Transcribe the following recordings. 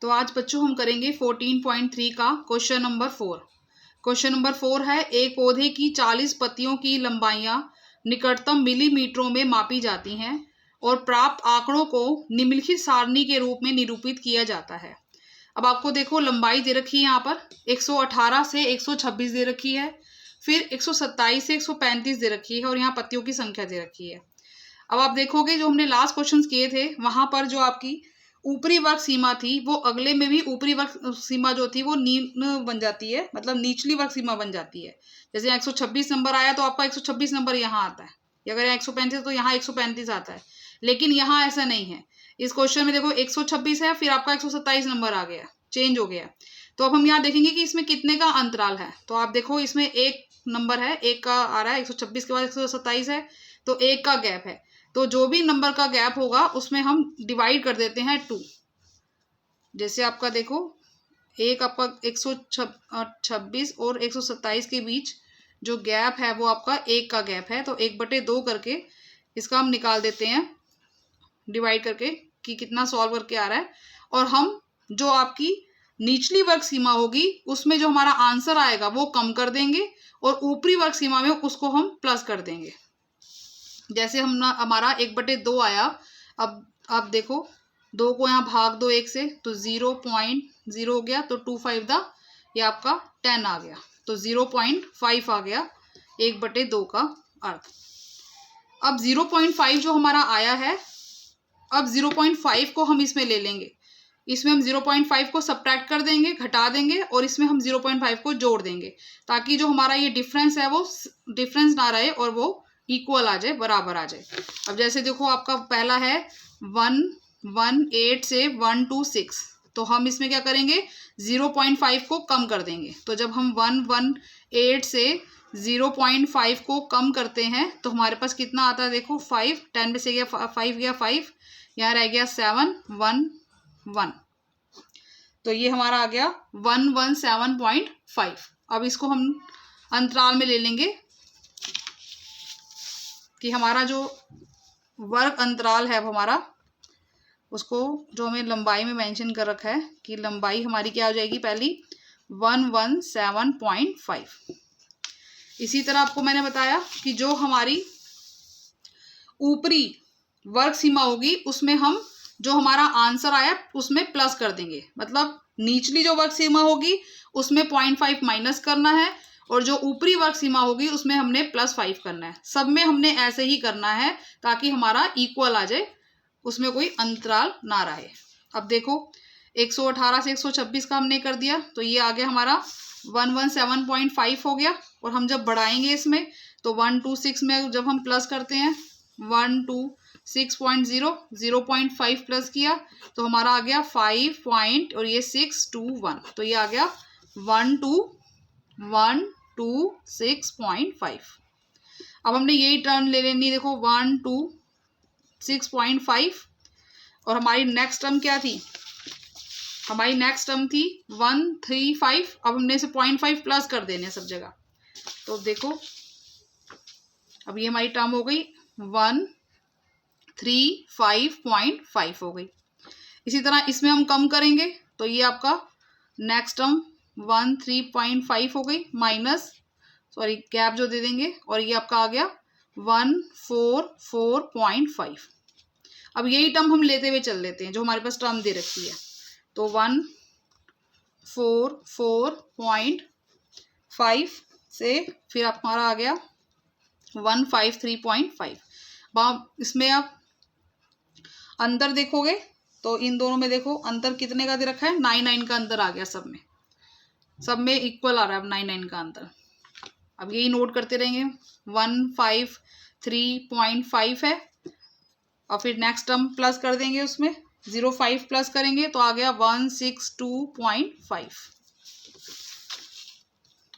तो आज बच्चों हम करेंगे 14.3 का क्वेश्चन नंबर 4। क्वेश्चन नंबर 4 है, एक पौधे की 40 पत्तियों की लंबाइयां निकटतम मिलीमीटरों में मापी जाती हैं और प्राप्त आंकड़ों को निम्नलिखित सारणी के रूप में निरूपित किया जाता है। अब आपको देखो लंबाई दे रखी है, यहाँ पर 118 से 126 दे रखी है, फिर 127 से 135 दे रखी है और यहाँ पत्तियों की संख्या दे रखी है। अब आप देखोगे जो हमने लास्ट क्वेश्चन किए थे वहां पर जो आपकी ऊपरी वर्ग सीमा थी वो अगले में भी ऊपरी वर्ग सीमा जो थी वो निम्न बन जाती है, मतलब निचली वर्ग सीमा बन जाती है। जैसे 126 नंबर आया तो आपका 126 नंबर यहाँ आता है, या अगर 135 तो यहाँ 135 आता है, लेकिन यहाँ ऐसा नहीं है। इस क्वेश्चन में देखो 126 है, फिर आपका 127 नंबर आ गया, चेंज हो गया। तो अब हम यहाँ देखेंगे कि इसमें कितने का अंतराल है। तो आप देखो इसमें एक नंबर है, एक का आ रहा है, 126 के बाद 127 है तो एक का गैप है। तो जो भी नंबर का गैप होगा उसमें हम डिवाइड कर देते हैं 2। जैसे आपका देखो एक आपका 126 और 127 के बीच जो गैप है वो आपका एक का गैप है, तो 1/2 करके इसका हम निकाल देते हैं डिवाइड करके कि कितना सॉल्व करके आ रहा है। और हम जो आपकी निचली वर्ग सीमा होगी उसमें जो हमारा आंसर आएगा वो कम कर देंगे और ऊपरी वर्ग सीमा में उसको हम प्लस कर देंगे। जैसे हमारा 1/2 आया, अब आप देखो 2 को यहाँ भाग दो 1 से तो 0.0 हो गया, तो 2×5 ये आपका 10 आ गया, तो 0.5 आ गया 1/2 का अर्थ। अब 0.5 जो हमारा आया है, अब 0.5 को हम इसमें ले लेंगे, इसमें हम 0.5 को सब्ट्रैक्ट कर देंगे, घटा देंगे, और इसमें हम 0.5 को जोड़ देंगे ताकि जो हमारा ये डिफरेंस है वो डिफरेंस ना रहे और वो इक्वल आ जाए, बराबर आ जाए। अब जैसे देखो आपका पहला है 118 से 126, तो हम इसमें क्या करेंगे 0.5 को कम कर देंगे। तो जब हम 118 से 0.5 को कम करते हैं तो हमारे पास कितना आता है, देखो 5, 10 में से गया 5 गया 5, यहाँ रह गया 7, 1, 1, तो ये हमारा आ गया 117.5। अब इसको हम अंतराल में ले लेंगे कि हमारा जो वर्ग अंतराल है वो हमारा, उसको जो हमें लंबाई में मेंशन कर रखा है कि लंबाई हमारी क्या हो जाएगी, पहली 117.5। इसी तरह आपको मैंने बताया कि जो हमारी ऊपरी वर्ग सीमा होगी उसमें हम जो हमारा आंसर आया उसमें प्लस कर देंगे, मतलब निचली जो वर्ग सीमा होगी उसमें 0.5 माइनस करना है और जो ऊपरी वर्ग सीमा होगी उसमें हमने +5 करना है। सब में हमने ऐसे ही करना है ताकि हमारा इक्वल आ जाए, उसमें कोई अंतराल ना रहे। अब देखो 118 से 126 का हमने कर दिया, तो ये आ गया हमारा 117.5 हो गया। और हम जब बढ़ाएंगे इसमें तो 126 में जब हम प्लस करते हैं 126.0, 0.5 प्लस किया तो हमारा आ गया 5 पॉइंट और ये 621, तो ये आ गया 126.5। अब हमने यही टर्म ले लेनी, देखो 126.5, और हमारी नेक्स्ट टर्म क्या थी, हमारी नेक्स्ट टर्म थी 135। अब हमने इसे 0.5 प्लस कर देने सब जगह, तो देखो अब ये हमारी टर्म हो गई 135.5 हो गई। इसी तरह इसमें हम कम करेंगे तो ये आपका नेक्स्ट टर्म 13.5 हो गई, माइनस सॉरी गैप जो दे देंगे, और ये आपका आ गया 144.5। अब यही टर्म हम लेते हुए चल लेते हैं जो हमारे पास टर्म दे रखी है, तो 144.5 से फिर आप हमारा आ गया 153.5। इसमें आप अंतर देखोगे तो इन दोनों में देखो अंतर कितने का दे रखा है, 9 का अंतर आ गया, सब में इक्वल आ रहा है अब 9 का अंतर। अब यही नोट करते रहेंगे, 153.5 है, और फिर नेक्स्ट टर्म प्लस कर देंगे, उसमें 0.5 प्लस करेंगे तो आ गया 162.5।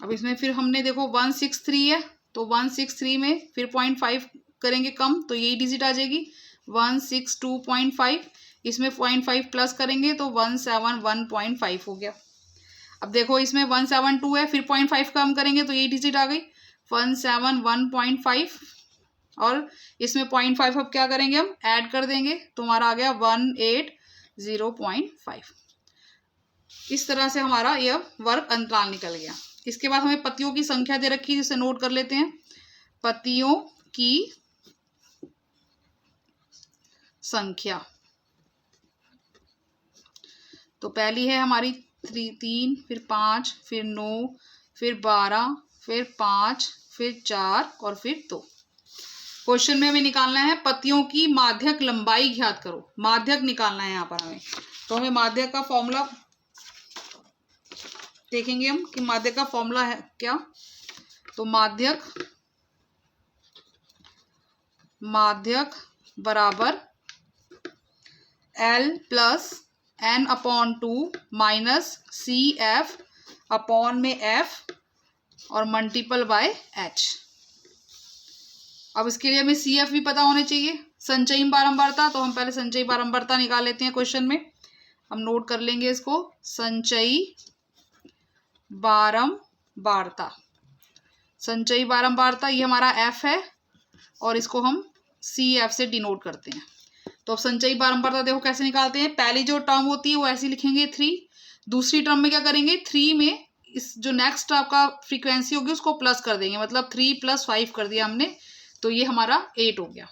अब इसमें फिर हमने देखो 163 है, तो 163 में फिर 0.5 करेंगे कम तो यही डिजिट आ जाएगी 162.5, इसमें 0.5 प्लस करेंगे तो 171.5 हो गया। अब देखो इसमें 172 है, फिर 0.5 कम करेंगे तो यही डिजिट आ गई 171.5, और इसमें 0.5 अब क्या करेंगे हम ऐड कर देंगे तो हमारा आ गया 180.5। इस तरह से हमारा यह वर्ग अंतराल निकल गया। इसके बाद हमें पतियों की संख्या दे रखी है, जिसे नोट कर लेते हैं। पतियों की संख्या तो पहली है हमारी 3, फिर 5, फिर 9, फिर 12, फिर 5, फिर 4 और फिर 2। क्वेश्चन में हमें निकालना है पतियों की माध्यक लंबाई ज्ञात करो। माध्यक निकालना है यहाँ पर हमें। तो हमें माध्यक का फॉर्मूला देखेंगे हम कि माध्यक का फॉर्मूला है क्या। तो माध्यक बराबर L plus n/2 minus CF upon में F और मल्टीपल बाय H। अब इसके लिए हमें CF भी पता होने चाहिए, संचयी बारंबारता। तो हम पहले संचयी बारंबारता निकाल लेते हैं। क्वेश्चन में हम नोट कर लेंगे इसको, संचयी बारंबारता। संचयी बारंबारता ये हमारा F है और इसको हम CF से डिनोट करते हैं। तो अब संचयी बारंबारता देखो कैसे निकालते हैं। पहली जो टर्म होती है वो ऐसे लिखेंगे 3। दूसरी टर्म में क्या करेंगे, 3 में इस जो नेक्स्ट आपका फ्रीक्वेंसी होगी उसको प्लस कर देंगे, मतलब 3 + 5 कर दिया हमने, तो ये हमारा 8 हो गया।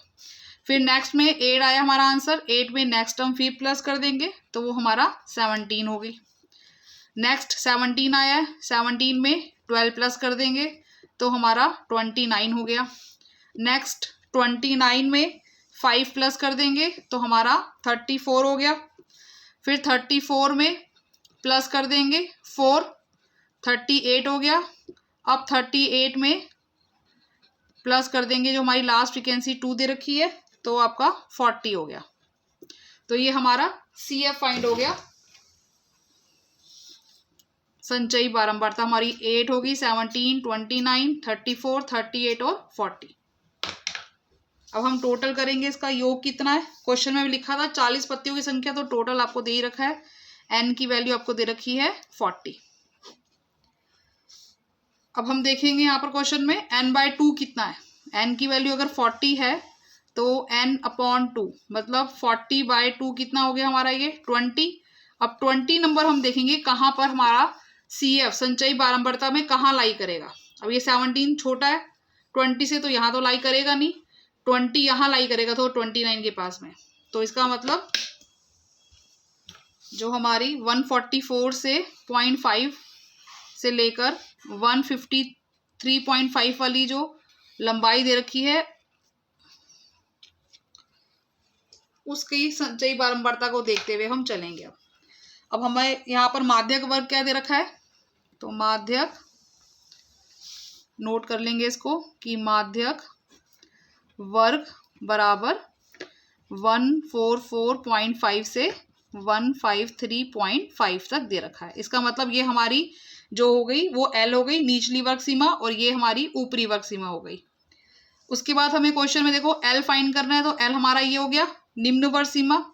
फिर नेक्स्ट में 8 आया हमारा आंसर, 8 में नेक्स्ट टर्म फिर प्लस कर देंगे तो वो हमारा 17 हो गई। नेक्स्ट 17 आया है, 17 में 12 प्लस कर देंगे तो हमारा 29 हो गया। नेक्स्ट 29 में 5 प्लस कर देंगे तो हमारा 34 हो गया। फिर 34 में प्लस कर देंगे 4, 38 हो गया। अब 38 में प्लस कर देंगे जो हमारी लास्ट फ्रीक्वेंसी 2 दे रखी है, तो आपका 40 हो गया। तो ये हमारा CF फाइंड हो गया। संचयी बारंबारता हमारी 8 होगी, 17, 29, 34, 38 और 40। अब हम टोटल करेंगे, इसका योग कितना है। क्वेश्चन में लिखा था 40 पत्तियों की संख्या, तो टोटल आपको दे ही रखा है, n की वैल्यू आपको दे रखी है 40। अब हम देखेंगे यहाँ पर क्वेश्चन में n/2 कितना है। n की वैल्यू अगर 40 है तो n/2 मतलब 40/2 कितना हो गया हमारा, ये 20। अब 20 नंबर हम देखेंगे कहाँ पर हमारा CF संचयी बारंबारता में कहाँ लाई करेगा। अब ये 17 छोटा है 20 से, तो यहाँ तो लाई करेगा नहीं, 20 यहाँ लाई करेगा तो 29 के पास में। तो इसका मतलब जो हमारी 144 से 0.5 से लेकर 153.5 वाली जो लंबाई दे रखी है उसकी संचयी बारंबारता को देखते हुए हम चलेंगे। अब हमें यहाँ पर माध्यक वर्ग क्या दे रखा है, तो माध्यक नोट कर लेंगे इसको कि माध्यक वर्ग बराबर 144.5 से 153.5 तक दे रखा है। इसका मतलब ये हमारी जो हो गई वो L हो गई निचली वर्ग सीमा, और ये हमारी ऊपरी वर्ग सीमा हो गई। उसके बाद हमें क्वेश्चन में देखो L फाइंड करना है, तो L हमारा ये हो गया निम्न वर्ग सीमा।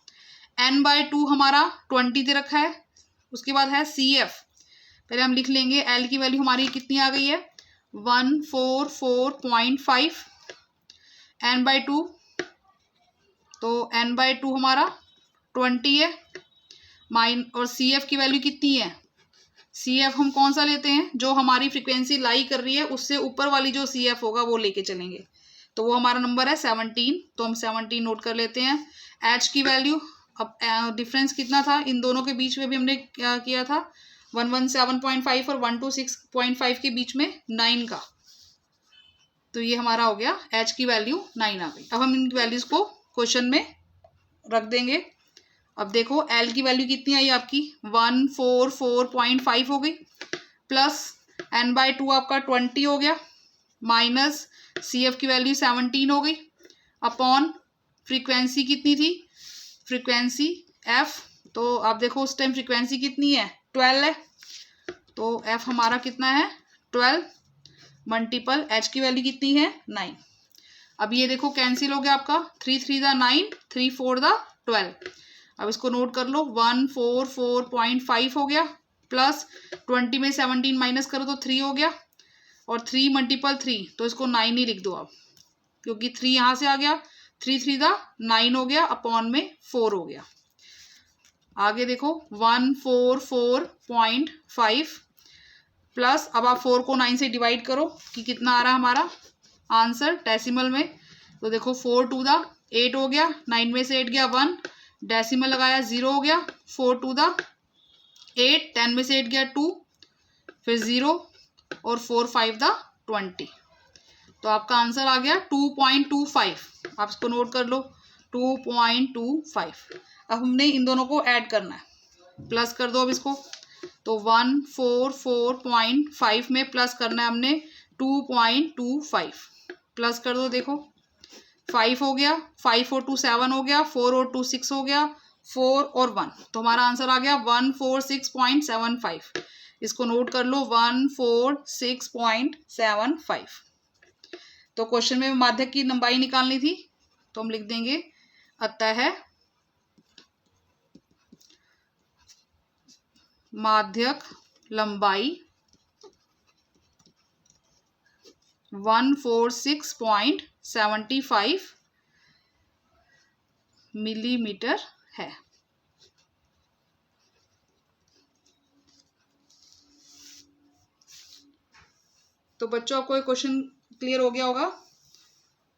n/2 हमारा 20 दे रखा है। उसके बाद है CF, पहले हम लिख लेंगे L की वैल्यू हमारी कितनी आ गई है 144.5 n/2, तो n/2 हमारा 20 है और CF की वैल्यू कितनी है। CF हम कौन सा लेते हैं, जो हमारी फ्रीक्वेंसी लाई कर रही है उससे ऊपर वाली जो CF होगा वो लेके चलेंगे, तो वो हमारा नंबर है 17। तो हम 17 नोट कर लेते हैं। H की वैल्यू, अब डिफरेंस कितना था इन दोनों के बीच में भी हमने क्या किया था, 117.5 और 126.5 के बीच में 9 का, तो ये हमारा हो गया H की वैल्यू 9 आ गई। अब हम इन वैल्यूज को क्वेश्चन में रख देंगे। अब देखो L की वैल्यू कितनी आई आपकी 144.5 हो गई, प्लस n/2 आपका 20 हो गया, माइनस CF की वैल्यू 17 हो गई, अपॉन फ्रीक्वेंसी कितनी थी, फ्रीक्वेंसी F, तो आप देखो उस टाइम फ्रीक्वेंसी कितनी है 12 है, तो F हमारा कितना है 12, मल्टीपल H की वैल्यू कितनी है 9। अब ये देखो कैंसिल हो गया आपका, 3 3 दा 9, 3 4 दा 12। अब इसको नोट कर लो, 144.5 हो गया, प्लस 20 में 17 माइनस करो तो 3 हो गया, और 3 मल्टीपल 3, तो इसको 9 ही लिख दो आप, क्योंकि 3 यहाँ से आ गया, 3 3 दा 9 हो गया, अपॉन में 4 हो गया। आगे देखो 144.5 प्लस, अब आप 4 को 9 से डिवाइड करो कि कितना आ रहा है हमारा आंसर डेसिमल में। तो देखो 4 टू द 8 हो गया, 9 में से 8 गया 1, डेसिमल लगाया 0 हो गया, 4 टू द 8, 10 में से 8 गया 2, फिर 0 और 4 5 द 20। तो आपका आंसर आ गया 2.25। आप इसको नोट कर लो 2.25। अब हमने इन दोनों को ऐड करना है, प्लस कर दो अब इसको। तो 144.5 में प्लस करना है हमने 2.25, प्लस कर दो। देखो 5 हो गया, 5 और 2 7 हो गया, 4 और 2 6 हो गया, 4 और 1, तो हमारा आंसर आ गया 146.75। इसको नोट कर लो 146.75। तो क्वेश्चन में माध्यक की लंबाई निकालनी थी, तो हम लिख देंगे अतः माध्यक लंबाई 146.75 मिलीमीटर है। तो बच्चों आपको ये क्वेश्चन क्लियर हो गया होगा।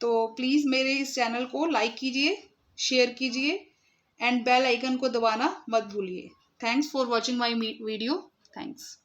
तो प्लीज़ मेरे इस चैनल को लाइक कीजिए, शेयर कीजिए एंड बेल आइकन को दबाना मत भूलिए। Thanks for watching my video. Thanks.